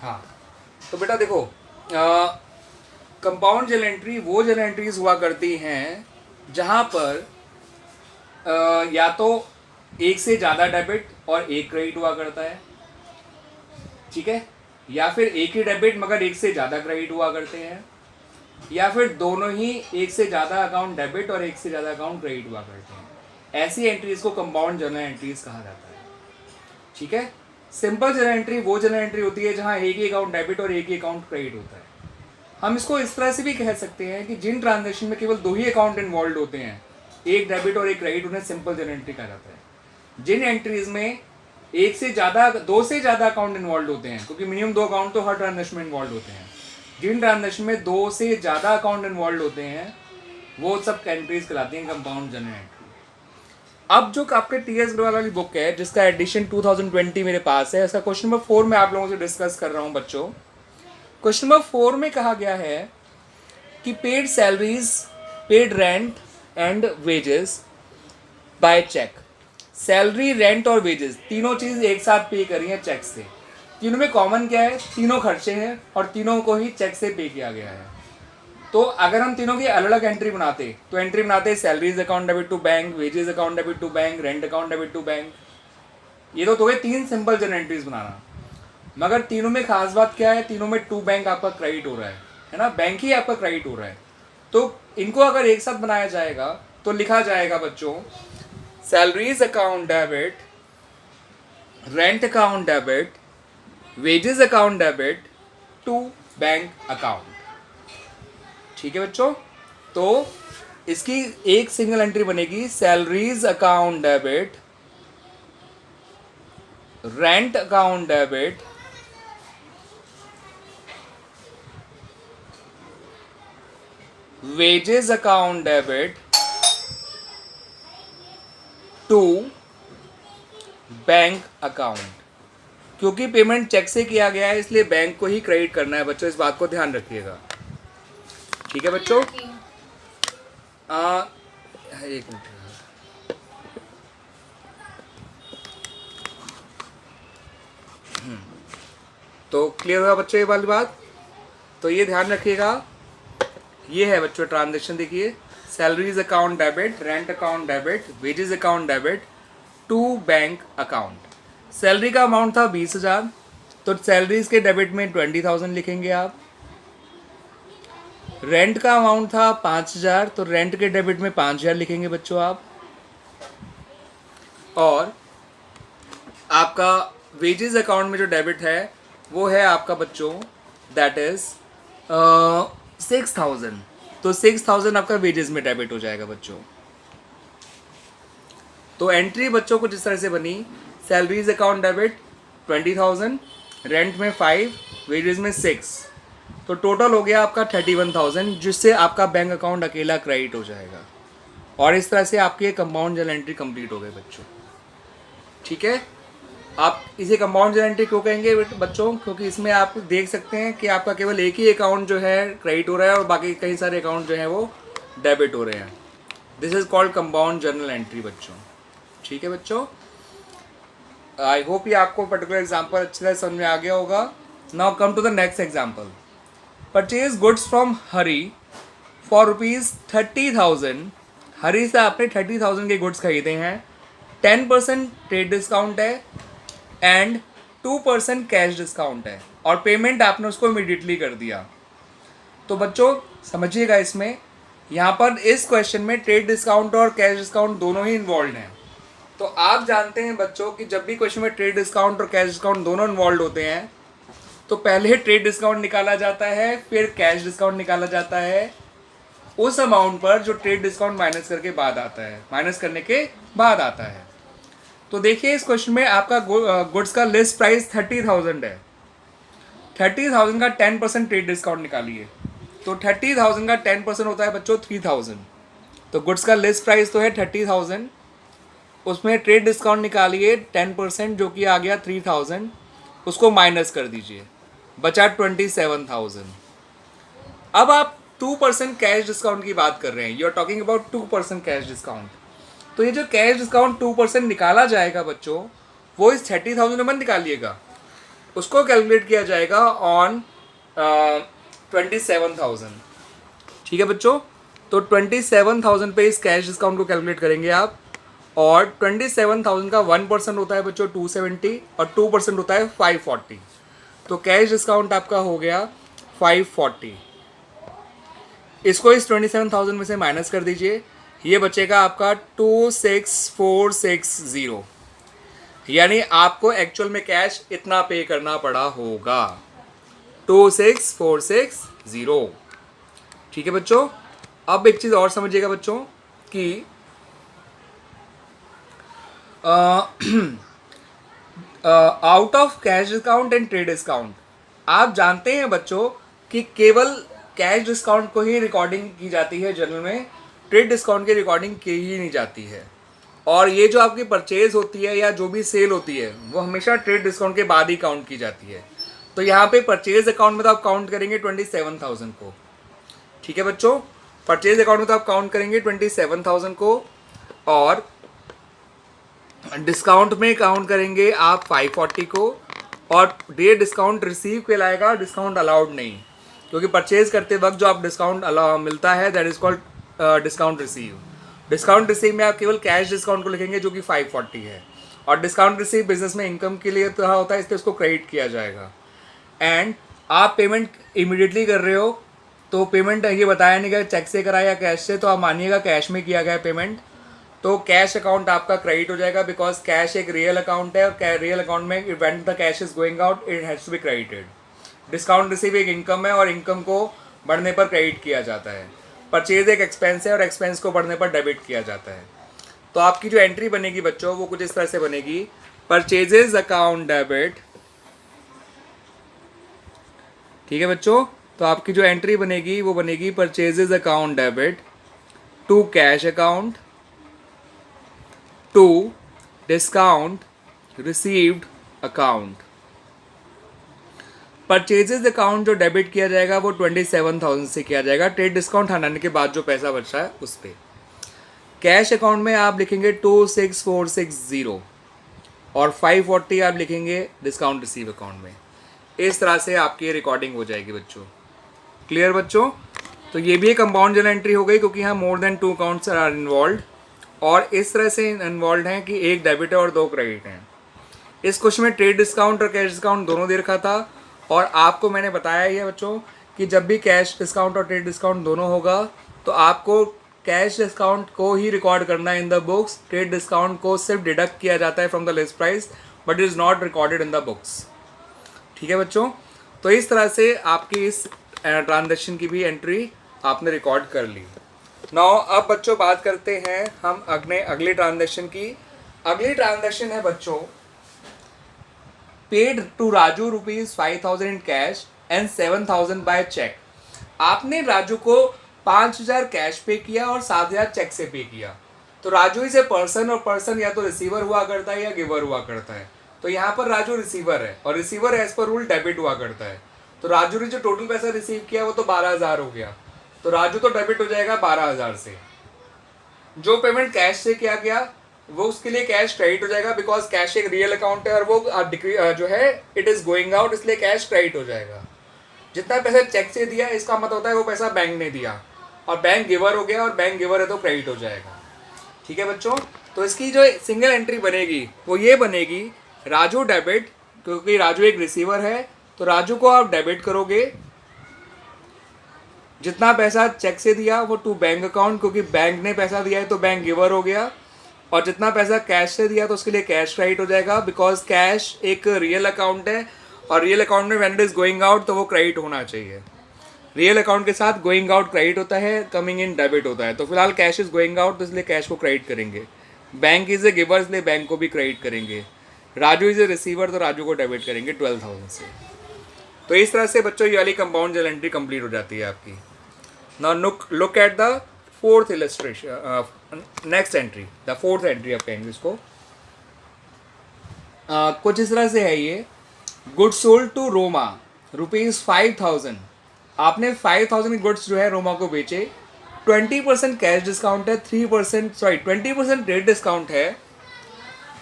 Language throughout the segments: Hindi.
हाँ, तो बेटा देखो, कंपाउंड जर्नल एंट्री वो जर्नल एंट्रीज हुआ करती हैं जहाँ पर या तो एक से ज़्यादा डेबिट और एक क्रेडिट हुआ करता है, ठीक है, या फिर एक ही डेबिट मगर एक से ज़्यादा क्रेडिट हुआ करते हैं, या फिर दोनों ही एक से ज़्यादा अकाउंट डेबिट और एक से ज़्यादा अकाउंट क्रेडिट हुआ करते हैं। ऐसी एंट्रीज को कंपाउंड जर्नल एंट्रीज कहा जाता है, ठीक है। सिंपल जर्नल एंट्री वो जर्नल एंट्री होती है जहाँ एक ही अकाउंट डेबिट और एक ही अकाउंट क्रेडिट होता है। हम इसको इस तरह से भी कह सकते हैं कि जिन ट्रांजेक्शन में केवल दो ही अकाउंट इन्वॉल्व होते हैं, एक डेबिट और एक क्रेडिट, उन्हें सिंपल जर्नल एंट्री कहा जाता है। जिन एंट्रीज में एक से ज़्यादा, दो से ज़्यादा अकाउंट इन्वॉल्व होते हैं, क्योंकि मिनिमम दो अकाउंट तो हर ट्रांजेक्शन में इन्वॉल्व होते हैं, जिन ट्रांजेक्शन में दो से ज़्यादा अकाउंट इन्वॉल्व होते हैं वो सब एंट्रीज कहलाती हैं कंपाउंड जर्नल एंट्री। अब जो आपके टी.एस. अग्रवाल वाली बुक है जिसका एडिशन 2020 मेरे पास है, इसका क्वेश्चन नंबर 4 में आप लोगों से डिस्कस कर रहा हूँ बच्चों। क्वेश्चन नंबर 4 में कहा गया है कि paid salaries, paid rent and wages by cheque. Salary, rent और वेजेस तीनों चीज़ एक साथ पे करी है चेक से। तीनों में कॉमन क्या है? तीनों खर्चे हैं और तीनों को ही चेक से पे किया गया है। तो अगर हम तीनों की अलग अलग एंट्री बनाते तो एंट्री बनाते salaries account debit to bank, wages account debit to bank, rent account debit to bank. ये तो गए तीन सिंपल जर्नल एंट्रीज बनाना। मगर तीनों में खास बात क्या है? तीनों में टू बैंक आपका क्रेडिट हो रहा है ना, बैंक ही आपका क्रेडिट हो रहा है। तो इनको अगर एक साथ बनाया जाएगा तो लिखा जाएगा बच्चों salaries account debit, rent account debit, wages account debit to bank account. ठीक है बच्चों, तो इसकी एक सिंगल एंट्री बनेगी salaries account debit, rent account debit, wages account debit to bank account. क्योंकि पेमेंट चेक से किया गया है इसलिए बैंक को ही क्रेडिट करना है बच्चों, इस बात को ध्यान रखिएगा। ठीक है बच्चों, एक मिनट। तो क्लियर हुआ बच्चों ये वाली बात? तो ये ध्यान रखिएगा, ये है बच्चों ट्रांजेक्शन। देखिए salaries account debit, rent account debit, wages account debit to bank account. Salary का अमाउंट था 20,000, तो सैलरीज के डेबिट में 20,000 लिखेंगे आप। रेंट का अमाउंट था 5,000, तो रेंट के डेबिट में 5,000 लिखेंगे बच्चों आप। और आपका वेजेस अकाउंट में जो डेबिट है वो है आपका बच्चों दैट इज 6,000, तो 6,000 आपका वेजेस में डेबिट हो जाएगा बच्चों। तो एंट्री बच्चों को जिस तरह से बनी, सैलरीज अकाउंट डेबिट 20,000, रेंट में 5, वेजेस में 6, तो टोटल हो गया आपका 31,000, जिससे आपका बैंक अकाउंट अकेला क्रेडिट हो जाएगा। और इस तरह से आपकी कंपाउंड जर्नल एंट्री कंप्लीट हो गई बच्चों। ठीक है, आप इसे कंपाउंड जर्नल एंट्री क्यों कहेंगे बच्चों? क्योंकि इसमें आप देख सकते हैं कि आपका केवल एक ही अकाउंट जो है क्रेडिट हो रहा है और बाकी कई सारे अकाउंट जो है वो डेबिट हो रहे हैं। This is called compound journal entry बच्चों। ठीक है बच्चों, आई होप ये आपको पर्टिकुलर एग्जाम्पल अच्छी तरह समझ में आ गया होगा। Now come to the next example. Purchase goods from Hari for ₹30,000। Hari से आपने 30,000 के गुड्स खरीदे हैं, 10% ट्रेड डिस्काउंट है एंड 2% कैश डिस्काउंट है, और पेमेंट आपने उसको इमीडिएटली कर दिया। तो बच्चों समझिएगा, इसमें यहाँ पर इस क्वेश्चन में ट्रेड डिस्काउंट और कैश डिस्काउंट दोनों ही इन्वॉल्व हैं। तो आप जानते हैं बच्चों कि जब भी क्वेश्चन में ट्रेड डिस्काउंट और कैश डिस्काउंट दोनों इन्वॉल्व होते हैं तो पहले ट्रेड डिस्काउंट निकाला जाता है, फिर कैश डिस्काउंट निकाला जाता है उस अमाउंट पर जो ट्रेड डिस्काउंट माइनस करके बाद आता है, माइनस करने के बाद आता है। तो देखिए इस क्वेश्चन में आपका गुड्स का लिस्ट प्राइस 30,000 है। 30,000 का 10% ट्रेड डिस्काउंट निकालिए, तो 30,000 का 10% होता है बच्चों 3,000। तो गुड्स का लिस्ट प्राइस तो है 30,000, उसमें ट्रेड डिस्काउंट निकालिए 10% जो कि आ गया 3,000, उसको माइनस कर दीजिए, बचा 27,000। अब आप 2% कैश डिस्काउंट की बात कर रहे हैं, you are talking about 2% cash discount. तो ये जो कैश डिस्काउंट 2% निकाला जाएगा बच्चों, वो इस 30,000 में मत निकालिएगा, उसको कैलकुलेट किया जाएगा ऑन 27,000। ठीक है बच्चों, तो 27,000 पे इस कैश डिस्काउंट को कैलकुलेट करेंगे आप, और 27,000 का 1% होता है बच्चों 270 और 2% होता है 540। तो कैश डिस्काउंट आपका हो गया 540। इसको इस 27,000 में से माइनस कर दीजिए, ये बचेगा आपका 26,460, यानी आपको एक्चुअल में कैश इतना पे करना पड़ा होगा 26,460। ठीक है बच्चों, अब एक चीज़ और समझिएगा बच्चों कि out of cash discount and trade discount, आप जानते हैं बच्चों कि केवल कैश डिस्काउंट को ही रिकॉर्डिंग की जाती है जनरल में, ट्रेड डिस्काउंट की रिकॉर्डिंग की ही नहीं जाती है। और ये जो आपकी परचेज होती है या जो भी सेल होती है वो हमेशा ट्रेड डिस्काउंट के बाद ही काउंट की जाती है। तो यहाँ पे परचेज अकाउंट में तो आप काउंट करेंगे 27,000 को। ठीक है बच्चों, परचेज अकाउंट में तो आप काउंट करेंगे 27,000 को, और डिस्काउंट में काउंट करेंगे आप 540 को, और डे डिस्काउंट रिसीव कहलाएगा, डिस्काउंट अलाउड नहीं, क्योंकि परचेज करते वक्त जो आप डिस्काउंट मिलता है that is called discount receive. Discount receive में आप केवल कैश डिस्काउंट को लिखेंगे जो कि 540 है, और डिस्काउंट रिसीव बिजनेस में इनकम के लिए तो होता है, इसलिए उसको क्रेडिट किया जाएगा। एंड आप पेमेंट इमीडिएटली कर रहे हो, तो पेमेंट ये बताया नहीं कि चेक से कराया या कैश से, तो आप मानिएगा कैश में किया गया पेमेंट, तो कैश अकाउंट आपका क्रेडिट हो जाएगा, बिकॉज कैश एक रियल अकाउंट है, और रियल अकाउंट में when the cash is going out it has to be credited. Discount receive एक इनकम है, और इनकम को बढ़ने पर क्रेडिट किया जाता है। परचेज एक एक्सपेंस है, और एक्सपेंस को बढ़ने पर डेबिट किया जाता है। तो आपकी जो एंट्री बनेगी बच्चों वो कुछ इस तरह से बनेगी, परचेजेज अकाउंट डेबिट। ठीक है बच्चों, तो आपकी जो एंट्री बनेगी वो बनेगी purchases account debit to cash account to discount received account. Purchases account जो डेबिट किया जाएगा वो 27,000 से किया जाएगा, ट्रेड डिस्काउंट हटाने के बाद जो पैसा बच रहा है उस पर। कैश अकाउंट में आप लिखेंगे 26,460, और 540 आप लिखेंगे डिस्काउंट रिसीव अकाउंट में। इस तरह से आपकी रिकॉर्डिंग हो जाएगी बच्चों। क्लियर बच्चों, तो ये भी एक कंपाउंड जर्नल एंट्री हो गई, क्योंकि यहाँ more than 2 accounts are involve, और इस तरह से इन्वॉल्व हैं कि एक डेबिट है और 2 क्रेडिट हैं। इस क्वेश्चन में ट्रेड डिस्काउंट और कैश डिस्काउंट दोनों दे रखा था, और आपको मैंने बताया ही है बच्चों कि जब भी कैश डिस्काउंट और ट्रेड डिस्काउंट दोनों होगा तो आपको कैश डिस्काउंट को ही रिकॉर्ड करना है in the books, trade discount को सिर्फ डिडक्ट किया जाता है from the list price, but is not recorded in the books. ठीक है बच्चों, तो इस तरह से आपकी इस ट्रांजैक्शन की भी एंट्री आपने रिकॉर्ड कर ली। नाउ अब बच्चों बात करते हैं हम अगले ट्रांजैक्शन की। अगली ट्रांजैक्शन है बच्चों paid to Raju ₹5,000 in cash and 7,000 by cheque. आपने राजू को 5,000 कैश पे किया और 7,000 चेक से पे किया। तो राजू इज ए पर्सन, और पर्सन या तो रिसीवर हुआ करता है या गिवर हुआ करता है। तो यहाँ पर राजू रिसीवर है, और receiver as per rule debit हुआ करता है। तो राजू ने जो टोटल पैसा रिसीव किया वो तो 12,000 हो गया, तो राजू तो डेबिट हो जाएगा 12,000 से। जो पेमेंट कैश से किया गया वो उसके लिए कैश क्रेडिट हो जाएगा, बिकॉज कैश एक रियल अकाउंट है और वो जो है इट इज गोइंग आउट, इसलिए कैश क्रेडिट हो जाएगा। जितना पैसा चेक से दिया इसका मतलब होता है वो पैसा बैंक ने दिया, और बैंक गिवर हो गया, और बैंक गिवर है तो क्रेडिट हो जाएगा। ठीक है बच्चों, तो इसकी जो सिंगल एंट्री बनेगी वो ये बनेगी राजू डेबिट, क्योंकि राजू एक रिसीवर है तो राजू को आप डेबिट करोगे। जितना पैसा चेक से दिया वो टू बैंक अकाउंट, क्योंकि बैंक ने पैसा दिया है तो बैंक गिवर हो गया, और जितना पैसा कैश से दिया तो उसके लिए कैश क्रेडिट हो जाएगा, बिकॉज कैश एक रियल अकाउंट है, और रियल अकाउंट में when it is going out तो वो क्रेडिट होना चाहिए। रियल अकाउंट के साथ गोइंग आउट क्रेडिट होता है, कमिंग इन डेबिट होता है। तो फिलहाल कैश इज गोइंग आउट तो इसलिए कैश को क्रेडिट करेंगे। बैंक इज ए गिवर इसलिए बैंक को भी क्रेडिट करेंगे। राजू इज ए रिसीवर तो राजू को डेबिट करेंगे 12,000 से। तो इस तरह से बच्चों ये वाली कंपाउंड जर्नल एंट्री कंप्लीट हो जाती है आपकी। Now look at the fourth illustration, next entry, the fourth entry आप कहेंगे इसको। कुछ इस तरह से है ये। Goods sold to Roma ₹5,000। आपने 5,000 गुड्स जो है रोमा को बेचे। 20% कैश डिस्काउंट है, 20% ट्रेड डिस्काउंट है।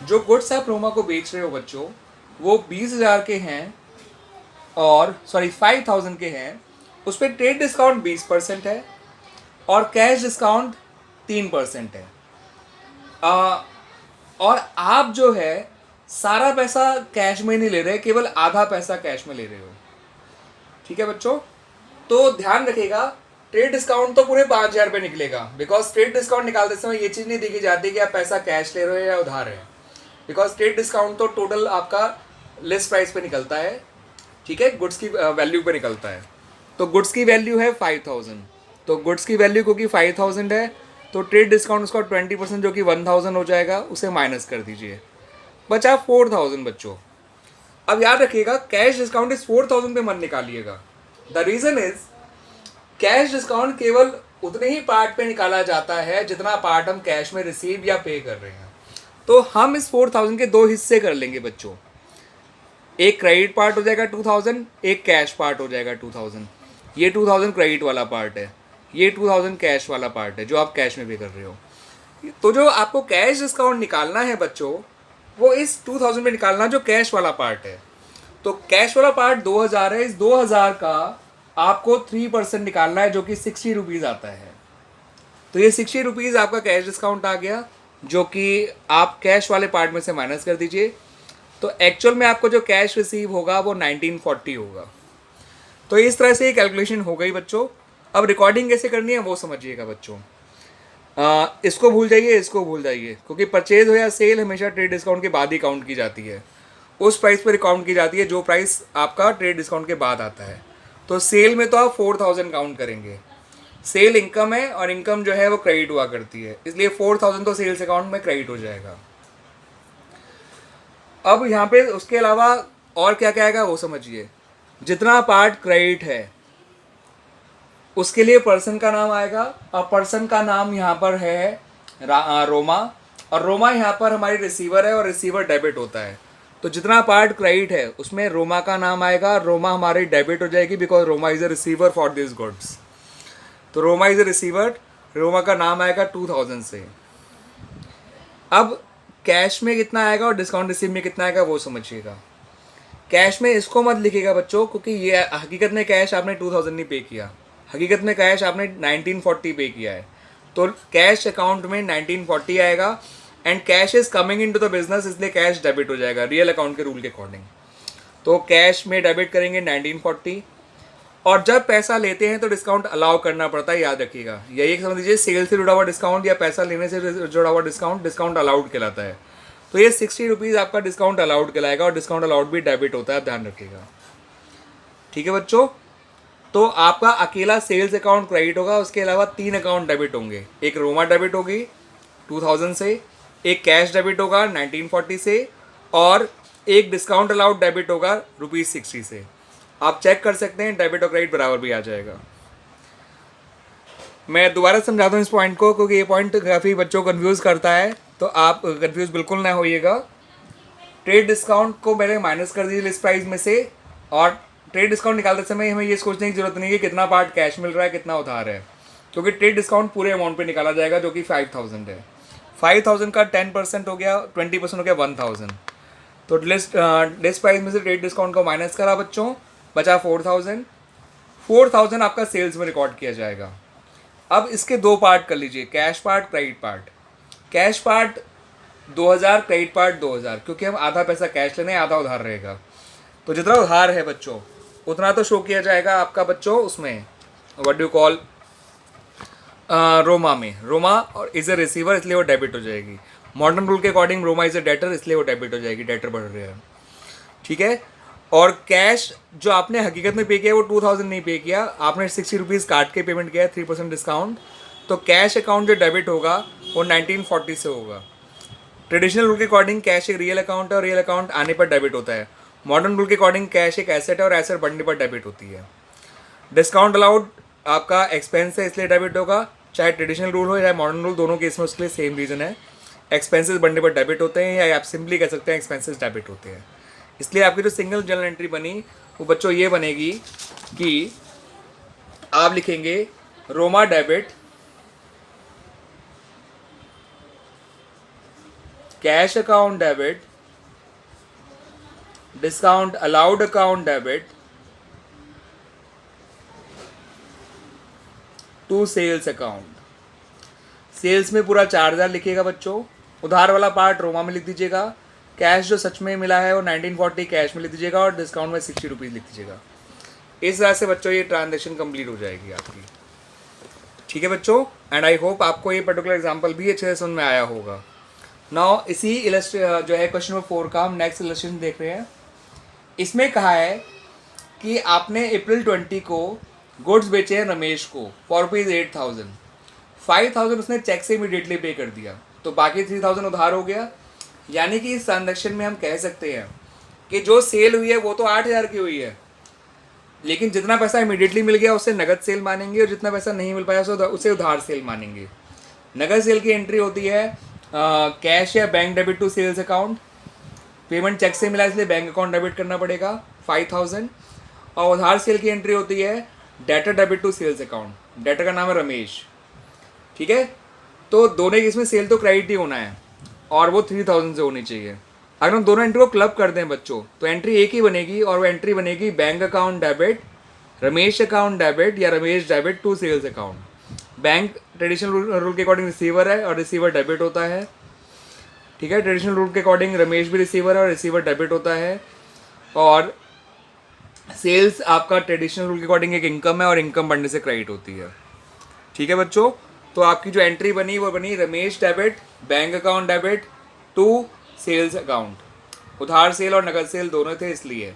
जो गुड्स आप रोमा को बेच रहे हो बच्चों वो 20,000 के हैं, और सॉरी 5,000 के हैं, उस पर ट्रेड डिस्काउंट 20% है और कैश डिस्काउंट 3% है। और आप जो है सारा पैसा कैश में नहीं ले रहे, केवल आधा पैसा कैश में ले रहे हो। ठीक है बच्चों, तो ध्यान रखिएगा, ट्रेड डिस्काउंट तो पूरे 5,000 रुपये निकलेगा, बिकॉज ट्रेड डिस्काउंट निकालते समय ये चीज़ नहीं देखी जाती कि आप पैसा कैश ले रहे हो या उधार है, बिकॉज ट्रेड डिस्काउंट तो टोटल आपका लिस्ट प्राइस पे निकलता है। ठीक है, गुड्स की वैल्यू पे निकलता है। तो गुड्स की वैल्यू है 5,000, तो गुड्स की वैल्यू क्योंकि 5,000 है तो ट्रेड डिस्काउंट उसका 20% जो कि 1,000 हो जाएगा, उसे माइनस कर दीजिए, बचा 4,000 बच्चों। अब याद रखिएगा, कैश डिस्काउंट इस 4,000 पे मत निकालिएगा। The reason is cash discount केवल उतने ही पार्ट पे निकाला जाता है जितना पार्ट हम कैश में रिसीव या पे कर रहे हैं। तो हम इस 4,000 के दो हिस्से कर लेंगे बच्चों, एक क्रेडिट पार्ट हो जाएगा 2,000, एक कैश पार्ट हो जाएगा 2,000। ये 2,000 क्रेडिट वाला पार्ट है, ये 2,000 कैश वाला पार्ट है जो आप कैश में पे कर रहे हो। तो जो आपको कैश डिस्काउंट निकालना है बच्चों, वो इस 2,000 में निकालना जो कैश वाला पार्ट है। तो कैश वाला पार्ट 2,000 है, इस 2,000 का आपको 3% निकालना है जो कि 60 रुपीज़ आता है। तो ये 60 रुपीज़ आपका कैश डिस्काउंट आ गया, जो कि आप कैश वाले पार्ट में से माइनस कर दीजिए। तो एक्चुअल में आपको जो कैश रिसीव होगा वो 1940 होगा। तो इस तरह से ये कैलकुलेशन हो गई बच्चों। अब रिकॉर्डिंग कैसे करनी है वो समझिएगा बच्चों। इसको भूल जाइए, इसको भूल जाइए, क्योंकि परचेज हो या सेल हमेशा ट्रेड डिस्काउंट के बाद ही काउंट की जाती है। उस प्राइस पर काउंट की जाती है जो प्राइस आपका ट्रेड डिस्काउंट के बाद आता है। तो सेल में तो आप 4,000 काउंट करेंगे, सेल इनकम है और इनकम जो है वो क्रेडिट हुआ करती है, इसलिए 4,000 तो सेल्स अकाउंट में क्रेडिट हो जाएगा। अब यहाँ पे उसके अलावा और क्या क्या आएगा वो समझिए। जितना पार्ट क्रेडिट है उसके लिए पर्सन का नाम आएगा, और पर्सन का नाम यहाँ पर है रोमा, और रोमा यहाँ पर हमारी रिसीवर है और रिसीवर डेबिट होता है। तो जितना पार्ट क्रेडिट है उसमें रोमा का नाम आएगा, रोमा हमारी डेबिट हो जाएगी because Roma is a receiver for this goods. तो Roma is a receiver, Roma का नाम आएगा 2,000 से। अब कैश में कितना आएगा और डिस्काउंट रिसीव में कितना आएगा वो समझिएगा। कैश में इसको मत लिखिएगा बच्चों, क्योंकि ये हकीकत में कैश आपने 2,000 नहीं पे किया, हकीकत में कैश आपने 1940 पे किया है। तो कैश अकाउंट में 1940 आएगा, and cash is coming into the business, इसलिए कैश डेबिट हो जाएगा रियल अकाउंट के रूल के अकॉर्डिंग। तो कैश में डेबिट करेंगे 1940, और जब पैसा लेते हैं तो डिस्काउंट अलाउ करना पड़ता है, याद रखिएगा। यही समझ लीजिए, सेल से जुड़ा हुआ डिस्काउंट या पैसा लेने से जुड़ा हुआ डिस्काउंट, डिस्काउंट अलाउड कहलाता है। तो ये 60 रुपीज़ आपका डिस्काउंट अलाउड कहलाएगा, और डिस्काउंट अलाउड भी डेबिट होता है, ध्यान रखिएगा। ठीक है बच्चों, तो आपका अकेला सेल्स अकाउंट क्रेडिट होगा, उसके अलावा 3 अकाउंट डेबिट होंगे। एक रोमा डेबिट होगी 2,000 से, एक कैश डेबिट होगा 1940 से, और एक डिस्काउंट अलाउड डेबिट होगा ₹60 से। आप चेक कर सकते हैं, डेबिट और क्रेडिट बराबर भी आ जाएगा। मैं दोबारा समझाता हूँ इस पॉइंट को, क्योंकि ये पॉइंट काफ़ी बच्चों को कन्फ्यूज़ करता है, तो आप कन्फ्यूज़ बिल्कुल ना होइएगा। ट्रेड डिस्काउंट को पहले माइनस कर दीजिए लिस्ट प्राइस में से, और ट्रेड डिस्काउंट निकालते समय हमें ये सोचने की जरूरत नहीं है कि कितना पार्ट कैश मिल रहा है कितना उधार है, क्योंकि ट्रेड डिस्काउंट पूरे अमाउंट पे निकाला जाएगा जो कि 5,000 है। 5,000 का 10% हो गया, 20% हो गया 1,000। तो लिस्ट प्राइस में से ट्रेड डिस्काउंट को माइनस करा बच्चों, बचा 4,000। 4,000 आपका सेल्स में रिकॉर्ड किया जाएगा। अब इसके दो पार्ट कर लीजिए, cash part, credit part. Cash part 2,000, credit part 2,000, क्योंकि हम आधा पैसा कैश लेने, आधा उधार रहेगा। तो जितना उधार है बच्चों उतना तो शो किया जाएगा आपका बच्चों उसमें, व्हाट डू कॉल, रोमा में। रोमा और इज अ रिसीवर, इसलिए वो डेबिट हो जाएगी। मॉडर्न रूल के according Roma is a debtor, इसलिए वो डेबिट हो जाएगी, डेटर बढ़ रहा है। ठीक है, और कैश जो आपने हकीकत में पे किया वो 2,000 नहीं पे किया, आपने 60 रुपीज़ काट के पेमेंट किया है, 3% डिस्काउंट। तो कैश अकाउंट जो डेबिट होगा वो 1940 से होगा। ट्रेडिशनल रूल के अकॉर्डिंग कैश एक रियल अकाउंट है, और रियल अकाउंट आने पर डेबिट होता है। मॉडर्न रूल के अकॉर्डिंग कैश एक एसेट है, और एसेट बढ़ने पर डेबिट होती है। डिस्काउंट अलाउड आपका एक्सपेंस है, इसलिए डेबिट होगा, चाहे ट्रेडिशनल रूल हो चाहे मॉडर्न रूल, दोनों केस में उसके लिए सेम रीज़न है। एक्सपेंसेस बढ़ने पर डेबिट होते हैं, या आप सिंपली कह सकते हैं एक्सपेंसेस डेबिट होते हैं। इसलिए आपकी जो सिंगल जर्नल एंट्री बनी वो बच्चों ये बनेगी कि आप लिखेंगे Roma debit, cash account debit, discount allowed account debit, to sales account. Sales में पूरा 4,000 लिखिएगा बच्चों, उधार वाला पार्ट रोमा में लिख दीजिएगा, कैश जो सच में मिला है वो 1940 कैश में लिख दीजिएगा और डिस्काउंट में 60 रुपीज़ लिख दीजिएगा। इस तरह से बच्चों ये ट्रांजेक्शन कंप्लीट हो जाएगी आपकी। ठीक है बच्चों, एंड आई होप आपको ये पर्टिकुलर एग्जांपल भी अच्छे से समझ में आया होगा। नाउ इसी जो है क्वेश्चन नंबर 4 का हम नेक्स्ट इलस्ट्रेशन देख रहे हैं। इसमें कहा है कि आपने अप्रैल 20 को गुड्स बेचे हैं रमेश को फॉर रुपीज़ 8,000, 5,000 उसने चेक से इमीडिएटली पे कर दिया, तो बाकी 3,000 उधार हो गया। यानी कि इस ट्रांजेक्शन में हम कह सकते हैं कि जो सेल हुई है वो तो 8,000 की हुई है, लेकिन जितना पैसा इमीडिएटली मिल गया उसे नगद सेल मानेंगे और जितना पैसा नहीं मिल पाया उसे उधार सेल मानेंगे। नगद सेल की एंट्री होती है कैश या bank debit to sales account. Payment cheque से मिला इसलिए बैंक अकाउंट डेबिट करना पड़ेगा 5,000। और उधार सेल की एंट्री होती है debtor debit to sales account. Debtor का नाम है रमेश। ठीक है, तो दोनों की इसमें सेल तो क्रेडिट ही होना है और वो 3,000 से होनी चाहिए। अगर हम दोनों एंट्री को क्लब कर दें बच्चों तो एंट्री एक ही बनेगी और वो एंट्री बनेगी bank account debit Ramesh account debit या Ramesh debit to sales account. Bank traditional rule के अकॉर्डिंग रिसीवर है और रिसीवर डेबिट होता है। ठीक है, ट्रेडिशनल रूल के अकॉर्डिंग रमेश भी रिसीवर है और रिसीवर डेबिट होता है। और सेल्स आपका ट्रेडिशनल रूल के अकॉर्डिंग एक इनकम है और इनकम बढ़ने से क्रेडिट होती है। ठीक है बच्चों, तो आपकी जो एंट्री बनी वो बनी Ramesh debit bank account debit to sales account. उधार सेल और नगद सेल दोनों थे, इसलिए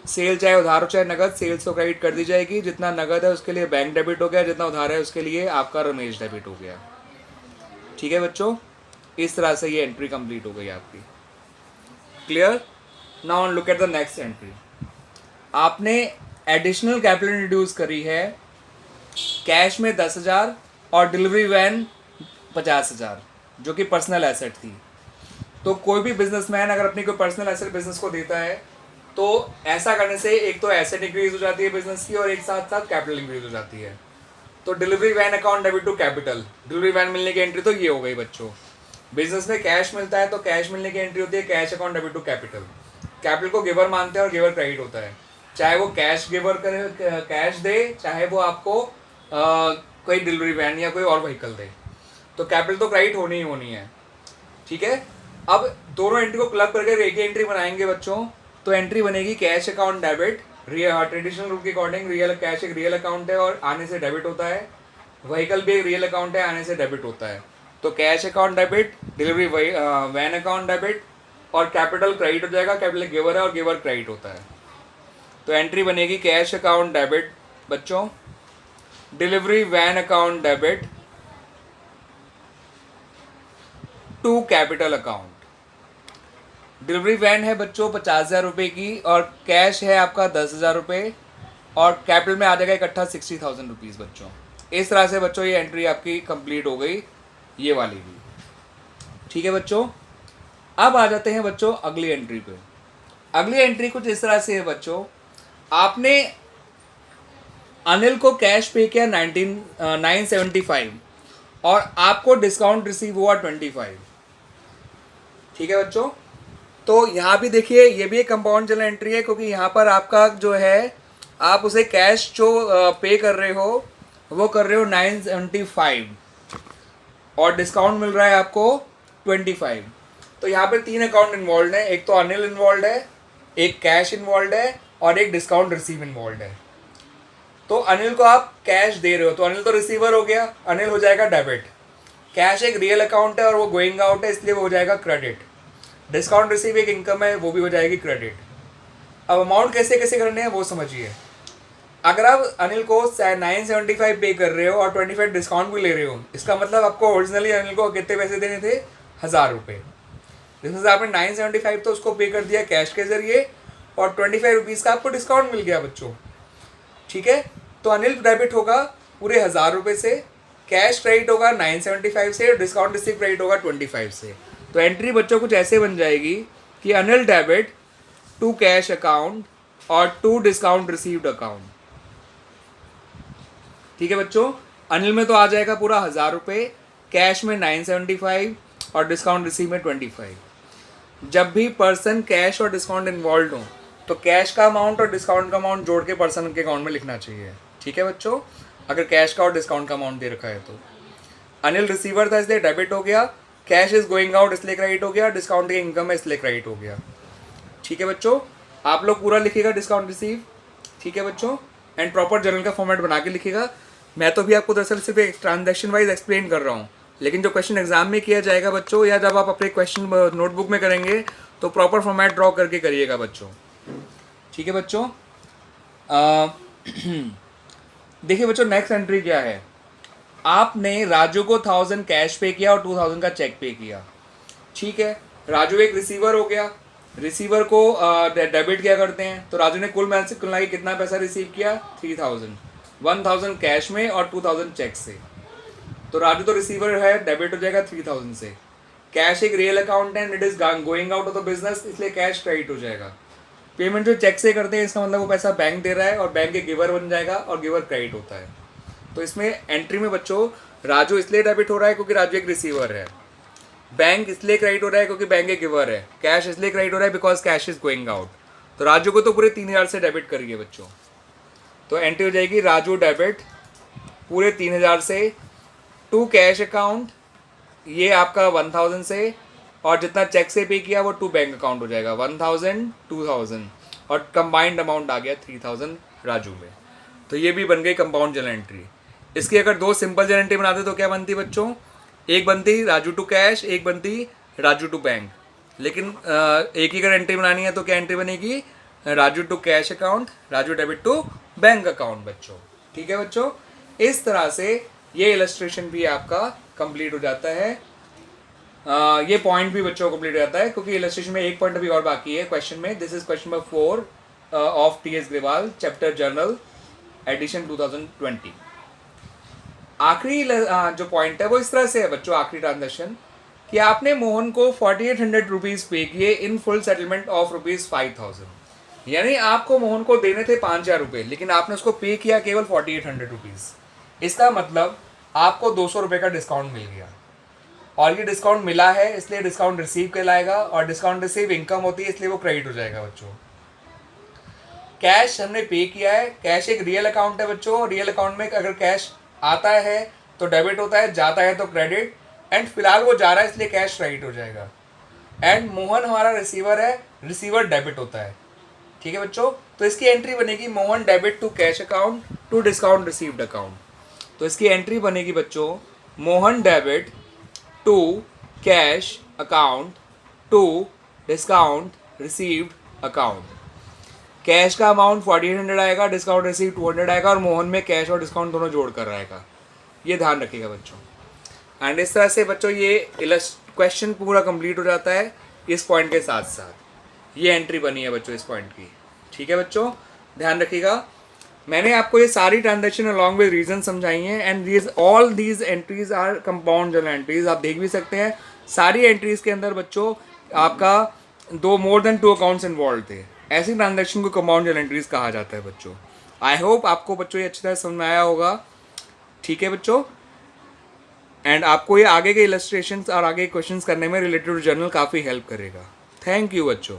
सेल चाहे उधार हो चाहे नगद, सेल्स को क्रेडिट कर दी जाएगी। जितना नगद है उसके लिए बैंक डेबिट हो गया, जितना उधार है उसके लिए आपका रमेश डेबिट हो गया। ठीक है बच्चों, इस तरह से ये एंट्री कंप्लीट हो गई आपकी। Clear? Now look at the next entry. आपने एडिशनल कैपिटल इंट्रोड्यूस करी है कैश में 10,000 और डिलीवरी वैन 50,000 जो कि पर्सनल एसेट थी। तो कोई भी बिजनेसमैन अगर अपनी कोई पर्सनल एसेट बिजनेस को देता है तो ऐसा करने से एक तो एसेट इंक्रीज हो जाती है बिजनेस की और एक साथ साथ कैपिटल इंक्रीज हो जाती है। तो delivery van account debit to capital, delivery van मिलने की एंट्री तो ये हो गई बच्चों। बिजनेस में कैश मिलता है तो कैश मिलने की एंट्री होती है cash account debit to capital. Capital को गिवर मानते हैं और गिवर क्रेडिट होता है, चाहे वो कैश गिवर करे कैश दे, चाहे वो आपको कोई डिलीवरी वैन या कोई और व्हीकल दे, तो कैपिटल तो क्रेडिट होनी ही होनी है। ठीक है, अब दोनों एंट्री को क्लब करके एक ही एंट्री बनाएंगे बच्चों, तो एंट्री बनेगी cash account debit. Traditional rule के अकॉर्डिंग रियल कैश एक रियल अकाउंट है और आने से डेबिट होता है, व्हीकल भी एक रियल अकाउंट है, आने से डेबिट होता है। तो cash account debit, delivery van account debit और कैपिटल क्रेडिट हो जाएगा। कैपिटल गिवर है और गिवर क्रेडिट होता है, तो एंट्री बनेगी कैश अकाउंट डेबिट बच्चों, delivery van account debit to capital account. Delivery van है बच्चों 50,000 रुपये की और कैश है आपका 10,000 रुपये और कैपिटल में आ जाएगा इकट्ठा 60,000 रुपीज़ बच्चों। इस तरह से बच्चों ये एंट्री आपकी कंप्लीट हो गई, ये वाली भी। ठीक है बच्चों, अब आ जाते हैं बच्चों अगली एंट्री पे। अगली एंट्री कुछ इस तरह से है बच्चों, आपने अनिल को कैश पे किया 975 और आपको डिस्काउंट रिसीव हुआ 25। ठीक है बच्चों, तो यहाँ भी देखिए ये भी एक कंपाउंड जनरल एंट्री है, क्योंकि यहाँ पर आपका जो है आप उसे कैश जो पे कर रहे हो वो कर रहे हो 975 और डिस्काउंट मिल रहा है आपको 25। तो यहाँ पे 3 अकाउंट इन्वॉल्व है, एक तो अनिल इन्वॉल्व है, एक कैश इन्वॉल्व है और एक डिस्काउंट रिसीव इन्वॉल्व है। तो अनिल को आप कैश दे रहे हो तो अनिल तो रिसीवर हो गया, अनिल हो जाएगा डेबिट। कैश एक रियल अकाउंट है और वो गोइंग आउट है, इसलिए वो हो जाएगा क्रेडिट। डिस्काउंट रिसीव एक इनकम है, वो भी हो जाएगी क्रेडिट। अब अमाउंट कैसे कैसे करने हैं वो समझिए। अगर आप अनिल को 975 पे कर रहे हो और 25 डिस्काउंट भी ले रहे हो, इसका मतलब आपको ओरिजिनली अनिल को कितने पैसे देने थे? 1,000 रुपये। जिसमें से आपने 975 तो उसको पे कर दिया कैश के जरिए और 25 रुपीज़ का आपको डिस्काउंट मिल गया बच्चों। ठीक है, तो अनिल डेबिट होगा पूरे 1,000 रुपये से, कैश क्रेडिट होगा 975 से और डिस्काउंट रिसीव क्रेडिट होगा 25 से। तो एंट्री बच्चों कुछ ऐसे बन जाएगी कि Anil debit to cash account और टू डिस्काउंट रिसीव्ड अकाउंट। ठीक है बच्चों, अनिल में तो आ जाएगा पूरा 1,000 रुपये, कैश में 975 और डिस्काउंट रिसीव में 25। जब भी पर्सन कैश और डिस्काउंट इन्वॉल्व हो तो कैश का अमाउंट और डिस्काउंट का अमाउंट जोड़ के पर्सन के अकाउंट में लिखना चाहिए। ठीक है बच्चों, अगर कैश का और डिस्काउंट का अमाउंट दे रखा है तो। अनिल रिसीवर था इसलिए डेबिट हो गया, कैश इज गोइंग आउट इसलिए क्रेडिट हो गया, डिस्काउंट की इनकम है इसलिए क्रेडिट हो गया। ठीक है बच्चों, आप लोग पूरा लिखिएगा डिस्काउंट रिसीव। ठीक है बच्चों, एंड प्रॉपर जर्नल का फॉर्मेट बना के लिखिएगा। मैं तो भी आपको दरअसल सिर्फ एक ट्रांजेक्शन वाइज एक्सप्लेन कर रहा हूँ, लेकिन जो क्वेश्चन एग्जाम में किया जाएगा बच्चों, या जब आप अपने क्वेश्चन नोटबुक में करेंगे तो प्रॉपर फॉर्मेट ड्रॉ करके करिएगा बच्चों। ठीक है बच्चों, देखिए बच्चों नेक्स्ट एंट्री क्या है। आपने राजू को 1000 कैश पे किया और 2000 का चेक पे किया। ठीक है, राजू एक रिसीवर हो गया, रिसीवर को डेबिट क्या करते हैं, तो राजू ने कुल मिला से कुल कितना पैसा रिसीव किया 3000, 1000 कैश में और 2000 चेक से। तो राजू तो रिसीवर है, डेबिट हो जाएगा 3000 से। कैश एक रियल अकाउंट है, it is going out of the business, इसलिए कैश क्रेडिट हो जाएगा। पेमेंट जो चेक से करते हैं इसका मतलब वो पैसा बैंक दे रहा है और बैंक के गिवर बन जाएगा और गिवर क्रेडिट होता है। तो इसमें एंट्री में बच्चों राजू इसलिए डेबिट हो रहा है क्योंकि राजू एक रिसीवर है, बैंक इसलिए क्रेडिट हो रहा है क्योंकि बैंक एक गिवर है, कैश इसलिए क्रेडिट हो रहा है because cash is going out. तो राजू को तो पूरे 3000 से डेबिट करिए बच्चों। तो एंट्री हो जाएगी राजू डेबिट पूरे 3000 से टू कैश अकाउंट, ये आपका 1000 से, और जितना चेक से पे किया वो टू बैंक अकाउंट हो जाएगा 1000 2000, और कंबाइंड अमाउंट आ गया 3000 राजू में। तो ये भी बन गई कंपाउंड जर्नल एंट्री। इसकी अगर दो सिंपल जर्नल एंट्री बनाते तो क्या बनती बच्चों, एक बनती राजू टू कैश, एक बनती राजू टू बैंक। लेकिन एक ही अगर एंट्री बनानी है तो क्या एंट्री बनेगी, Raju to cash account, Raju debit to bank account बच्चों। ठीक है बच्चों, इस तरह से ये इलस्ट्रेशन भी आपका कंप्लीट हो जाता है। ये पॉइंट भी बच्चों को कंप्लीट हो जाता है, क्योंकि इलस्ट्रेशन में एक पॉइंट अभी और बाकी है क्वेश्चन में। This is question number 4 of TS Grewal chapter journal edition 2020। आखिरी जो पॉइंट है वो इस तरह से है बच्चों, आखिरी ट्रांजेक्शन, कि आपने मोहन को 4800 रुपीज़ पे किए in full settlement of rupees 5000। यानी आपको मोहन को देने थे 5000 रुपये, लेकिन आपने उसको पे किया केवल 4800 रुपीज़। इसका मतलब आपको 200 रुपये का डिस्काउंट मिल गया, और ये डिस्काउंट मिला है इसलिए डिस्काउंट रिसीव कहलाएगा, और डिस्काउंट रिसीव इनकम होती है इसलिए वो क्रेडिट हो जाएगा बच्चों। कैश हमने पे किया है, कैश एक रियल अकाउंट है बच्चों, रियल अकाउंट में अगर कैश आता है तो डेबिट होता है, जाता है तो क्रेडिट, एंड फिलहाल वो जा रहा है इसलिए कैश क्रेडिट हो जाएगा। एंड मोहन हमारा रिसीवर है, रिसीवर डेबिट होता है। ठीक है बच्चों, तो इसकी एंट्री बनेगी Mohan debit to cash account to discount received account. तो इसकी एंट्री बनेगी बच्चों Mohan debit to cash account to discount received account. Cash का अमाउंट 4800 आएगा, डिस्काउंट रिसीव 200 आएगा, और मोहन में कैश और डिस्काउंट दोनों जोड़ कर आएगा। ये ध्यान रखिएगा बच्चों। एंड इस तरह से बच्चों ये क्वेश्चन पूरा कंप्लीट हो जाता है इस पॉइंट के साथ साथ। ये एंट्री बनी है बच्चों इस पॉइंट की। ठीक है बच्चों, ध्यान रखिएगा। मैंने आपको ये सारी ट्रांजेक्शन अलॉन्ग विद रीजन समझाई हैं, and these all these entries are compound journal entries. आप देख भी सकते हैं सारी एंट्रीज के अंदर बच्चों आपका मोर देन 2 अकाउंट्स इन्वॉल्व थे। ऐसी ट्रांजेक्शन को कंपाउंड जर्नल एंट्रीज कहा जाता है बच्चों। आई होप आपको बच्चों ये अच्छी तरह समझ में आया होगा। ठीक है बच्चों, एंड आपको ये आगे के इलस्ट्रेशंस और आगे क्वेश्चंस करने में रिलेटेड टू जर्नल काफ़ी हेल्प करेगा। थैंक यू बच्चों।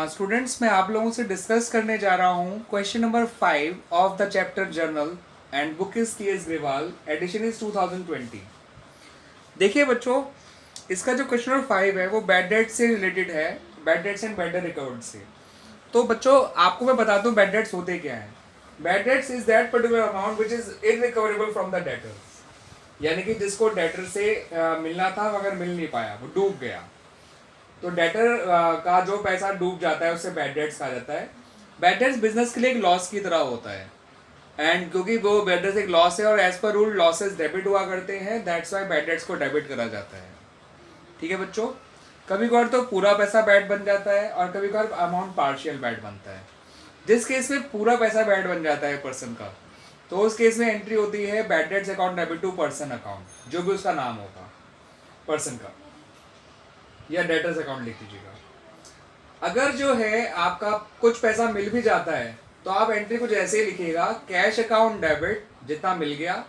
स्टूडेंट्स मैं आप लोगों से डिस्कस करने जा रहा हूँ question number 5 of the chapter journal, and book is TS Grewal, edition is 2020। देखिए बच्चों, इसका जो क्वेश्चन नंबर 5 है वो बैड डेट से रिलेटेड है, bad dates and bad recovered से। तो बच्चों आपको मैं बताता हूँ बैड डेट्स होते क्या हैं। Bad debts is that particular amount which is irrecoverable from the debtors, यानी कि जिसको डेटर से मिलना था मगर मिल नहीं पाया, वो डूब गया। तो डेटर का जो पैसा डूब जाता है उससे बैड डेट्स कहा जाता है। बैड डेट्स बिजनेस के लिए एक लॉस की तरह होता है, एंड क्योंकि वो बैड डेट्स एक लॉस है और as per rule losses debit हुआ करते हैं, दैट्स वाई बैड डेट्स को डेबिट करा जाता है। ठीक है बच्चों, कभी कभार तो पूरा पैसा बैड बन जाता है और कभी कभार अमाउंट पार्शियल बैड बनता है। जिस केस में पूरा पैसा बैड बन जाता है पर्सन का, तो उस केस में एंट्री होती है bad debts account debit to person account, जो भी उसका नाम होगा पर्सन का, या डेटर्स अकाउंट लिख लीजिएगा। अगर जो है आपका कुछ पैसा मिल भी जाता है तो आप एंट्री कुछ ऐसे ही लिखिएगा, कैश अकाउंट डेबिट जितना मिल गया,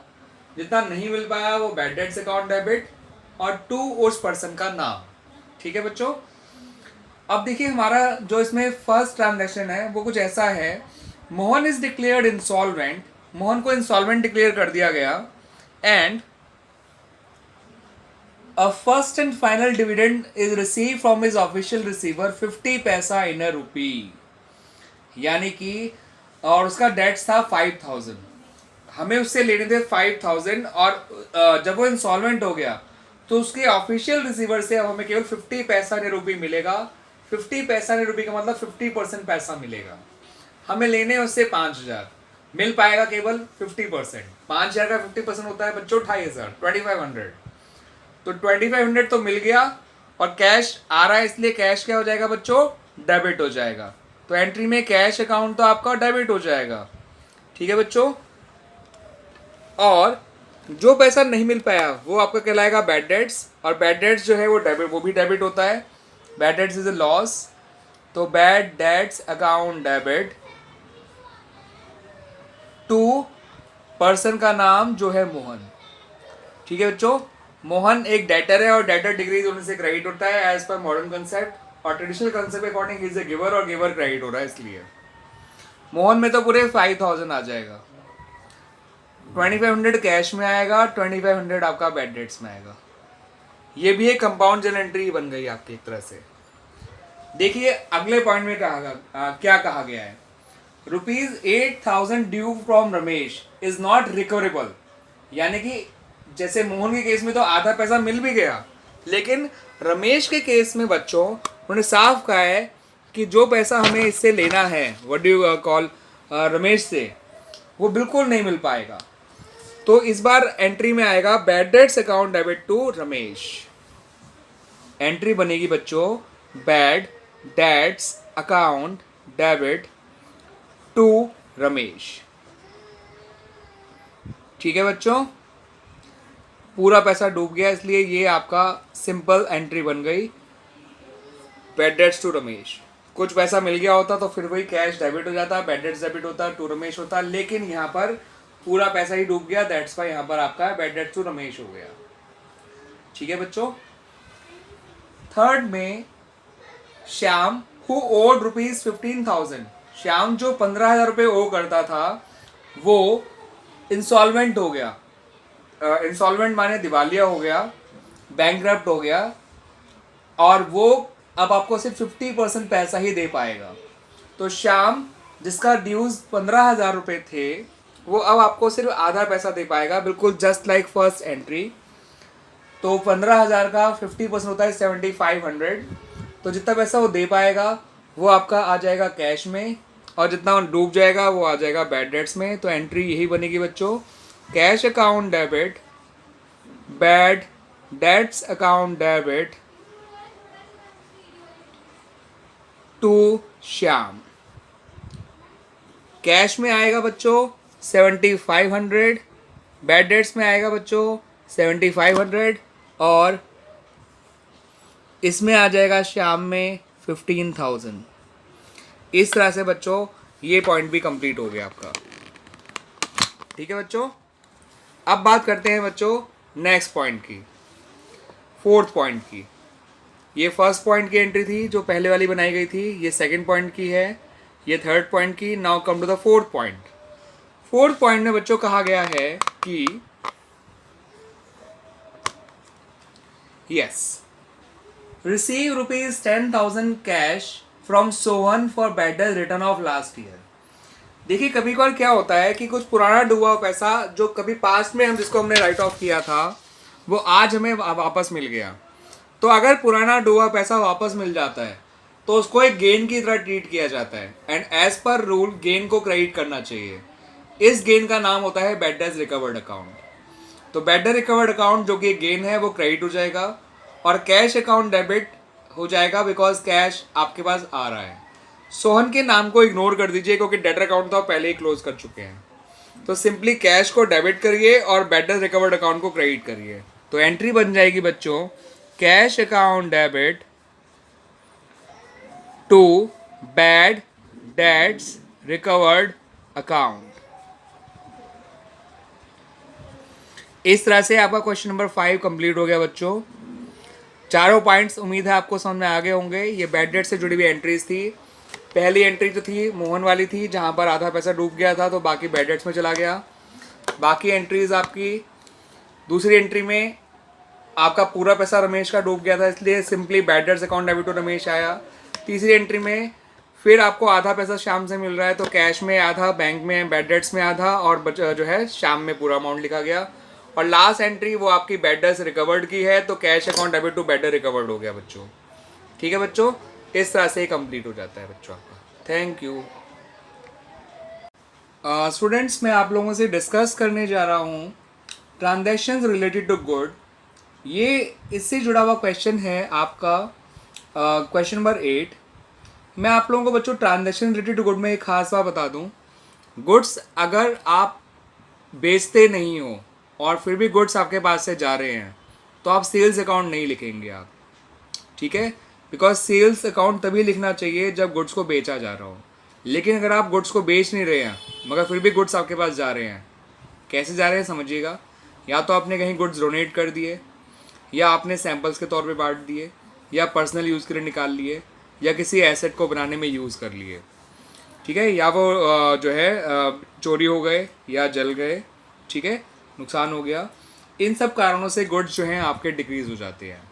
जितना नहीं मिल पाया वो बैड डेट्स अकाउंट डेबिट, और टू उस पर्सन का नाम। ठीक है बच्चों, अब देखिए हमारा जो इसमें फर्स्ट ट्रांजैक्शन है वो कुछ ऐसा है, Mohan is declared insolvent Mohan को इंसॉल्वेंट डिक्लेयर कर दिया गया and a first and final dividend is receive from his official receiver 50 पैसा इन अ रूपी, यानी कि और उसका डेट्स था 5000, हमें उससे लेने थे 5000 और जब वो इंसॉल्वेंट हो गया तो उसके ऑफिशियल रिसीवर से अब हमें केवल 50 पैसा ने रुपये मिलेगा। 50 पैसा ने रुपये का मतलब 50% पैसा मिलेगा। हमें लेने उससे 5000, मिल पाएगा केवल 50%। 5000 का 50% होता है बच्चों 2500, 2500। तो 2500 तो मिल गया और कैश आ रहा है, इसलिए कैश क्या हो जाएगा बच्चों, डेबिट हो जाएगा। तो एंट्री में कैश अकाउंट तो आपका डेबिट हो जाएगा, ठीक है बच्चों। और जो पैसा नहीं मिल पाया वो आपका कहलाएगा बैड डेट्स, और बैड डेट्स जो है वो डेबिट, वो भी डेबिट होता है। Bad debts is a loss, तो bad debts account debit to person का नाम जो है मोहन, ठीक है बच्चों। मोहन एक डेटर है और डेटर डिक्रीज होने से क्रेडिट होता है एज पर मॉडर्न कंसेप्ट, और traditional concept according is a giver और गिवर क्रेडिट हो रहा है, इसलिए मोहन में तो पूरे 5000 आ जाएगा। 2500 कैश में आएगा, 2500 आपका बैड डेट्स में आएगा। ये भी एक कंपाउंड जर्नल एंट्री बन गई आपकी एक तरह से। देखिए अगले पॉइंट में क्या कहा गया है, ₹8000 due from Ramesh is not recoverable, यानी कि जैसे मोहन के केस में तो आधा पैसा मिल भी गया, लेकिन रमेश के केस में बच्चों उन्होंने साफ कहा है कि जो पैसा हमें इससे लेना है, what do you call, Ramesh से, वो बिल्कुल नहीं मिल पाएगा। तो इस बार एंट्री में आएगा bad debts account debit to Ramesh. Entry बनेगी बच्चों bad debts account debit to Ramesh, ठीक है बच्चों। पूरा पैसा डूब गया, इसलिए ये आपका सिंपल एंट्री बन गई, बैड डेट्स टू रमेश। कुछ पैसा मिल गया होता तो फिर वही कैश डेबिट हो जाता, बैड डेट्स डेबिट होता, टू रमेश होता, लेकिन यहाँ पर पूरा पैसा ही डूब गया, दैट्स वाई यहाँ पर आपका बैड डेट्स टू रमेश हो गया, ठीक है बच्चों। थर्ड में श्याम हु ओड ₹15,000, श्याम जो 15,000 रुपये ओ करता था वो इंसॉल्वेंट हो गया। इंसॉल्वेंट माने दिवालिया हो गया, बैंकरप्ट हो गया, और वो अब आपको सिर्फ 50% पैसा ही दे पाएगा। तो श्याम जिसका ड्यूज 15,000 रुपये थे वो अब आपको सिर्फ आधा पैसा दे पाएगा, बिल्कुल जस्ट लाइक फर्स्ट एंट्री। तो 15,000 का 50% होता है 7500, तो जितना पैसा वो दे पाएगा वो आपका आ जाएगा कैश में, और जितना डूब जाएगा वो आ जाएगा बैड डेट्स में। तो एंट्री यही बनेगी बच्चों, cash account debit bad debts account debit to Shyam. Cash में आएगा बच्चों 7500, बैड डेट्स में आएगा बच्चों 7500, और इसमें आ जाएगा श्याम में 15,000। इस तरह से बच्चों ये पॉइंट भी कंप्लीट हो गया आपका, ठीक है बच्चों। अब बात करते हैं बच्चों नेक्स्ट पॉइंट की, फोर्थ पॉइंट की। ये फर्स्ट पॉइंट की एंट्री थी जो पहले वाली बनाई गई थी, ये सेकंड पॉइंट की है, ये थर्ड पॉइंट की। Now come to the fourth point. Fourth point में बच्चों कहा गया है कि yes, receive ₹10,000 cash from Sohan for bad debt return of last year. देखिए कभी कभार क्या होता है कि कुछ पुराना डूबा हुआ पैसा जो कभी पास्ट में हम जिसको हमने राइट ऑफ किया था वो आज हमें वापस मिल गया। तो अगर पुराना डूबा पैसा वापस मिल जाता है तो उसको एक गेन की तरह ट्रीट किया जाता है, and as per rule gain को क्रेडिट करना चाहिए। इस गेन का नाम होता है बैड डेट रिकवर्ड अकाउंट। तो बैड डेट रिकवर्ड अकाउंट जो कि गेन है वो क्रेडिट हो जाएगा, और कैश अकाउंट डेबिट हो जाएगा बिकॉज कैश आपके पास आ रहा है। सोहन के नाम को इग्नोर कर दीजिए क्योंकि डेटर अकाउंट तो आप पहले ही क्लोज कर चुके हैं। तो सिंपली कैश को डेबिट करिए और बैड डेट रिकवर्ड अकाउंट को क्रेडिट करिए। तो एंट्री बन जाएगी बच्चों cash account debit to bad debts recovered account. इस तरह से आपका क्वेश्चन नंबर 5 कंप्लीट हो गया बच्चों। चारों पॉइंट्स उम्मीद है आपको समझ में आ गए होंगे। ये बैड डेट से जुड़ी हुई एंट्रीज थी। पहली एंट्री जो थी मोहन वाली थी, जहाँ पर आधा पैसा डूब गया था तो बाकी बैड डेट्स में चला गया। बाकी एंट्रीज आपकी दूसरी एंट्री में आपका पूरा पैसा रमेश का डूब गया था, इसलिए simply bad debts account debit to Ramesh आया। तीसरी एंट्री में फिर आपको आधा पैसा श्याम से मिल रहा है, तो कैश में आधा, बैंक में, बैड डेट्स में आधा, और जो है श्याम में पूरा अमाउंट लिखा गया। और लास्ट एंट्री वो आपकी बैड डेट्स रिकवर्ड की है, तो cash account debit to bad debt recovered हो गया बच्चों। ठीक है बच्चों, इस तरह से ही कंप्लीट हो जाता है बच्चों आपका। Thank you. स्टूडेंट्स, मैं आप लोगों से डिस्कस करने जा रहा हूँ ट्रांजैक्शंस रिलेटेड टू गुड। ये इससे जुड़ा हुआ क्वेश्चन है आपका क्वेश्चन नंबर 8। मैं आप लोगों को बच्चों ट्रांजैक्शन रिलेटेड टू गुड में एक खास बात बता दूं। गुड्स अगर आप बेचते नहीं हो और फिर भी गुड्स आपके पास से जा रहे हैं तो आप सेल्स अकाउंट नहीं लिखेंगे आप, ठीक है, बिकॉज सेल्स अकाउंट तभी लिखना चाहिए जब गुड्स को बेचा जा रहा हो। लेकिन अगर आप गुड्स को बेच नहीं रहे हैं मगर फिर भी गुड्स आपके पास जा रहे हैं, कैसे जा रहे हैं समझिएगा। या तो आपने कहीं गुड्स डोनेट कर दिए, या आपने सैंपल्स के तौर पे बांट दिए, या पर्सनल यूज़ के लिए निकाल लिए, या किसी एसेट को बनाने में यूज़ कर लिए, ठीक है, या वो जो है चोरी हो गए या जल गए, ठीक है, नुकसान हो गया। इन सब कारणों से गुड्स जो हैं आपके डिक्रीज़ हो जाते हैं।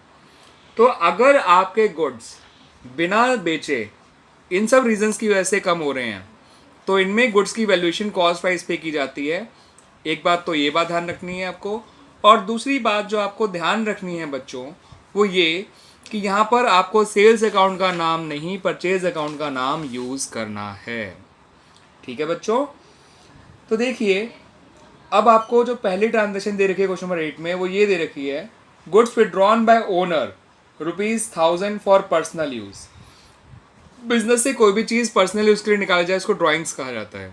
तो अगर आपके गुड्स बिना बेचे इन सब रीजंस की वजह से कम हो रहे हैं तो इनमें गुड्स की वैल्यूएशन कॉस्ट प्राइस पे की जाती है। एक बात तो ये बात ध्यान रखनी है आपको, और दूसरी बात जो आपको ध्यान रखनी है बच्चों वो ये कि यहाँ पर आपको सेल्स अकाउंट का नाम नहीं, परचेज अकाउंट का नाम यूज़ करना है। ठीक है बच्चों, तो देखिए अब आपको जो पहली ट्रांजेक्शन दे रखी है क्वेश्चन नंबर 8 में वो ये दे रखी है, goods withdrawn bye owner ₹1000 for personal use. Business से कोई भी चीज़ पर्सनल यूज़ के लिए निकाला जाए इसको ड्राइंग्स कहा जाता है।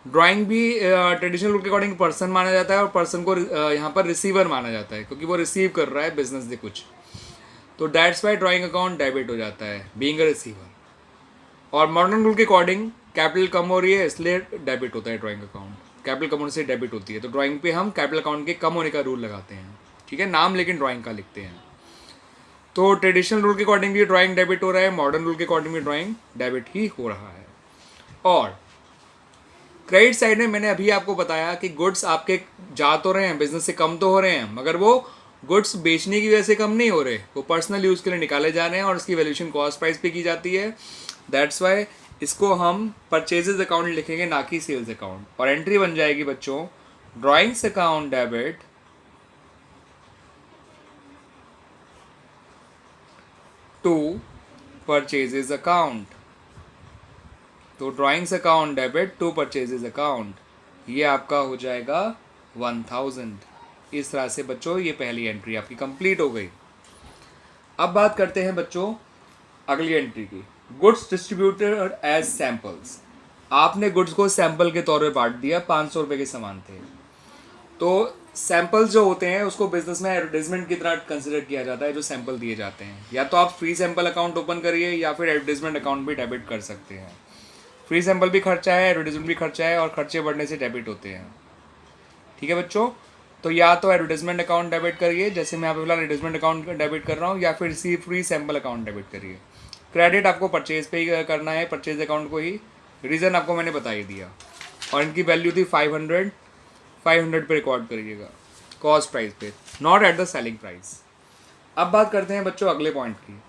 ड्राइंग भी ट्रेडिशनल रूल के अकॉर्डिंग पर्सन माना जाता है और पर्सन को यहाँ पर रिसीवर माना जाता है क्योंकि वो रिसीव कर रहा है बिजनेस से कुछ, तो that's why drawing account debit हो जाता है बीइंग अ रिसीवर। और मॉडर्न रूल के अकॉर्डिंग कैपिटल कम हो रही है इसलिए डेबिट होता है ड्राइंग अकाउंट, कैपिटल कम होने से डेबिट होती है, तो ड्राइंग पे हम कैपिटल अकाउंट के कम होने का रूल लगाते हैं, ठीक है, नाम लेकिन ड्राइंग का लिखते हैं। तो ट्रेडिशनल रूल के अकॉर्डिंग भी ड्राइंग डेबिट हो रहा है, मॉडर्न रूल के अकॉर्डिंग भी ड्राइंग डेबिट ही हो रहा है। और क्रेडिट साइड में मैंने अभी आपको बताया कि गुड्स आपके जा तो रहे हैं, बिजनेस से कम तो हो रहे हैं, मगर वो गुड्स बेचने की वजह से कम नहीं हो रहे, वो पर्सनल यूज़ के लिए निकाले जा रहे हैं और उसकी वैल्यूएशन कॉस्ट प्राइस पे की जाती है। दैट्स वाई इसको हम परचेजेज अकाउंट लिखेंगे ना कि सेल्स अकाउंट, और एंट्री बन जाएगी बच्चों drawings account debit to purchases account. तो drawings account debit to purchases account, ये आपका हो जाएगा 1000। इस तरह से बच्चों ये पहली एंट्री आपकी कंप्लीट हो गई। अब बात करते हैं बच्चों अगली एंट्री की, गुड्स डिस्ट्रीब्यूटेड एज सैंपल्स। आपने गुड्स को सैंपल के तौर पे बांट दिया, 500 रुपये के सामान थे, तो सैंपल्स जो होते हैं उसको बिजनेस में एडवर्टाइजमेंट की तरह कंसिडर किया जाता है जो सैंपल दिए जाते हैं। या तो आप फ्री सैंपल अकाउंट ओपन करिए या फिर एडवर्टाइजमेंट अकाउंट भी डेबिट कर सकते हैं। फ्री सैंपल भी खर्चा है, एडवर्टाइजमेंट भी खर्चा है, और खर्चे बढ़ने से डेबिट होते हैं। ठीक है बच्चों, तो या तो एडवर्टाइजमेंट अकाउंट डेबिट करिए, जैसे मैं यहाँ पे एडवर्टाइजमेंट अकाउंट डेबिट कर रहा हूँ, या फिर फ्री सैंपल अकाउंट डेबिट करिए। क्रेडिट आपको परचेज पे ही करना है, परचेज अकाउंट को ही, रीज़न आपको मैंने बता ही दिया। और इनकी वैल्यू थी 500 पे रिकॉर्ड करिएगा कॉस्ट प्राइस पे, not at the selling price. अब बात करते हैं बच्चों अगले पॉइंट की,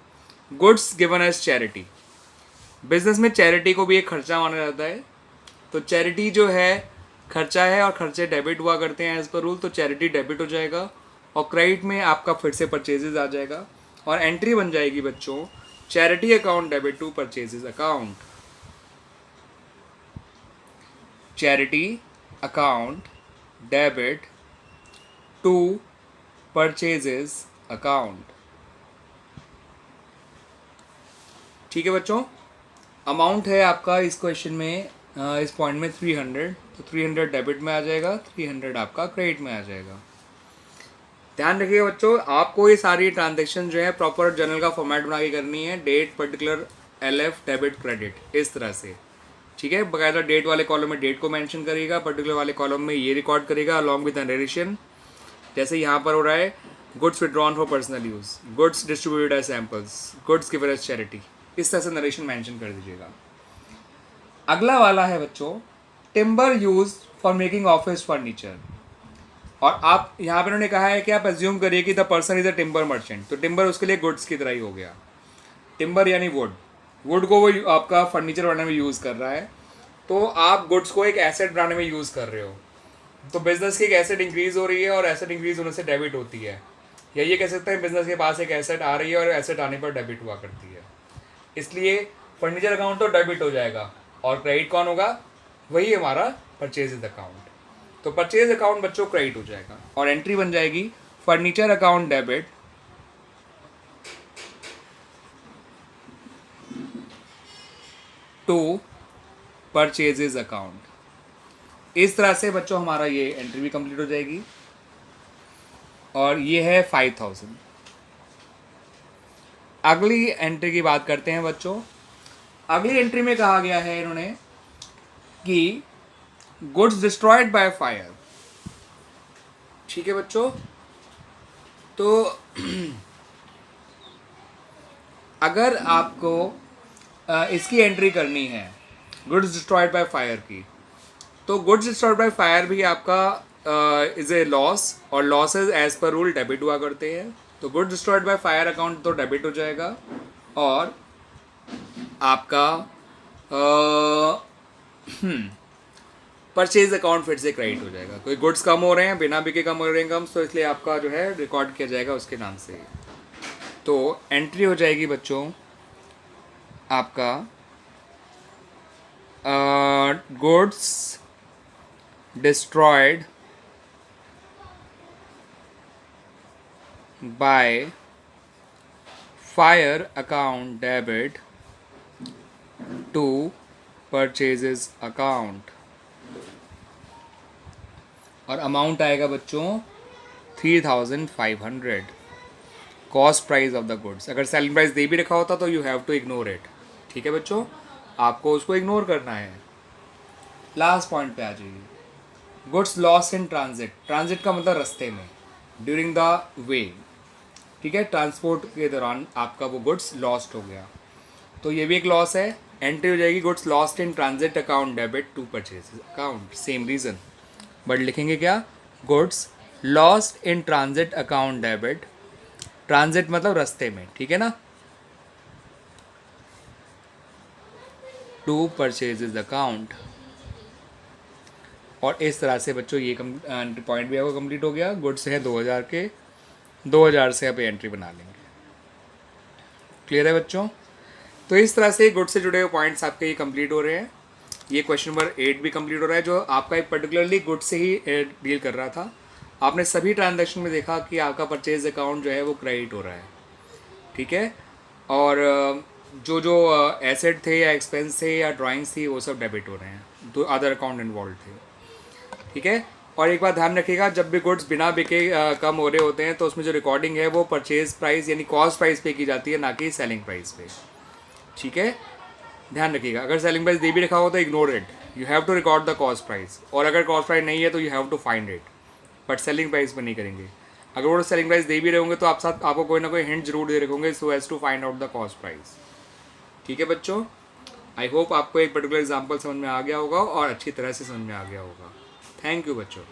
goods given as charity. Business में चैरिटी को भी एक खर्चा माना जाता है, तो चैरिटी जो है खर्चा है और खर्चे डेबिट हुआ करते हैं एज पर रूल, तो चैरिटी डेबिट हो जाएगा और क्रेडिट में आपका फिर से परचेजेज आ जाएगा और एंट्री बन जाएगी बच्चों charity account debit to purchases account. Charity account debit to purchases account. ठीक है बच्चों, अमाउंट है आपका इस क्वेश्चन में इस पॉइंट में 300, तो 300 डेबिट में आ जाएगा, 300 आपका क्रेडिट में आ जाएगा। ध्यान रखिएगा बच्चों, आपको ये सारी ट्रांजेक्शन जो है प्रॉपर जर्नल का फॉर्मेट बना के करनी है, date particular LF debit credit, इस तरह से, ठीक है। बकायदा डेट वाले कॉलम में डेट को मेंशन करिएगा, पर्टिकुलर वाले कॉलम में ये रिकॉर्ड करेगा अलॉन्ग विद नरेशन। जैसे यहाँ पर हो रहा है goods withdrawn for personal use, goods distributed as samples, goods given as charity, इस तरह से नरेशन मेंशन कर दीजिएगा। अगला वाला है बच्चों timber use for making office furniture. और आप यहाँ पे उन्होंने कहा है कि आप एज्यूम करिए कि the person is a timber merchant, तो टिम्बर उसके लिए गुड्स की तरह ही हो गया। टिम्बर यानी वुड, वुड को वो आपका फर्नीचर बनाने में यूज़ कर रहा है, तो आप गुड्स को एक एसेट बनाने में यूज़ कर रहे हो। तो बिजनेस की एक एसेट इंक्रीज हो रही है और एसेट इंक्रीज होने से डेबिट होती है, या ये कह सकते हैं बिजनेस के पास एक एसेट आ रही है और एसेट आने पर डेबिट हुआ करती है। इसलिए फर्नीचर अकाउंट तो डेबिट हो जाएगा और क्रेडिट कौन होगा, वही हमारा परचेज अकाउंट। तो परचेज अकाउंट बच्चों क्रेडिट हो जाएगा और एंट्री बन जाएगी furniture account debit to purchases account. इस तरह से बच्चों हमारा ये एंट्री भी कंप्लीट हो जाएगी और ये है 5000। अगली एंट्री की बात करते हैं बच्चों। अगली एंट्री में कहा गया है इन्होंने कि गुड्स डिस्ट्रॉयड बाय फायर। ठीक है बच्चों, तो अगर आपको इसकी एंट्री करनी है गुड्स डिस्ट्रॉयड बाय फायर की, तो गुड्स डिस्ट्रॉयड बाय फायर भी आपका इज ए लॉस और losses as per rule debit हुआ करते हैं। तो goods destroyed by fire account तो डेबिट हो जाएगा और आपका परचेज अकाउंट फिर से क्रेडिट हो जाएगा। कोई गुड्स कम हो रहे हैं, बिना बिके कम हो रहे हैं कम, तो इसलिए आपका जो है रिकॉर्ड किया जाएगा उसके नाम से। तो एंट्री हो जाएगी बच्चों आपका goods destroyed by fire account debit to purchases account, और अमाउंट आएगा बच्चों 3500 cost price of the goods. अगर सेलिंग प्राइस दे भी रखा होता तो you have to ignore it. ठीक है बच्चों, आपको उसको इग्नोर करना है। लास्ट पॉइंट पे आ जाइए, goods lost in transit. Transit का मतलब रास्ते में, ड्यूरिंग द वे। ठीक है, ट्रांसपोर्ट के दौरान आपका वो गुड्स लॉस्ट हो गया, तो ये भी एक लॉस है। एंट्री हो जाएगी goods lost in transit account debit to purchase account, same reason, but लिखेंगे क्या, goods lost in transit account debit. Transit मतलब रास्ते में, ठीक है ना, टू परचेजेज अकाउंट। और इस तरह से बच्चों ये पॉइंट भी आपको कंप्लीट हो गया। गुड्स है 2000 के, 2000 से आप एंट्री बना लेंगे। क्लियर है बच्चों? तो इस तरह से गुड्स से जुड़े हुए पॉइंट्स आपके ये कंप्लीट हो रहे हैं। ये क्वेश्चन नंबर 8 भी कंप्लीट हो रहा है, जो आपका एक पर्टिकुलरली गुड्स से ही डील कर रहा था। आपने सभी ट्रांजैक्शन में देखा कि आपका परचेज अकाउंट जो है वो क्रेडिट हो रहा है। ठीक है, और जो जो एसेट थे या एक्सपेंस थे या ड्राइंग्स थी वो सब डेबिट हो रहे हैं, दो अदर अकाउंट इन्वॉल्व थे। ठीक है, और एक बात ध्यान रखिएगा, जब भी गुड्स बिना बिके कम हो रहे होते हैं तो उसमें जो रिकॉर्डिंग है वो परचेज प्राइस यानी कॉस्ट प्राइस पे की जाती है, ना कि सेलिंग प्राइस पे। ठीक है, ध्यान रखिएगा। अगर सेलिंग प्राइस दे भी रखा हो तो ignore it, you have to record the cost price, और अगर कॉस्ट प्राइस नहीं है तो you have to find it, but selling price पर नहीं करेंगे। अगर वो सेलिंग प्राइस दे भी रहे होंगे तो आपको कोई ना कोई हिंट जरूर दे रखे होंगे, so as to find out the cost price. ठीक है बच्चों, आई होप आपको एक पर्टिकुलर एग्जाम्पल समझ में आ गया होगा और अच्छी तरह से समझ में आ गया होगा। थैंक यू बच्चों।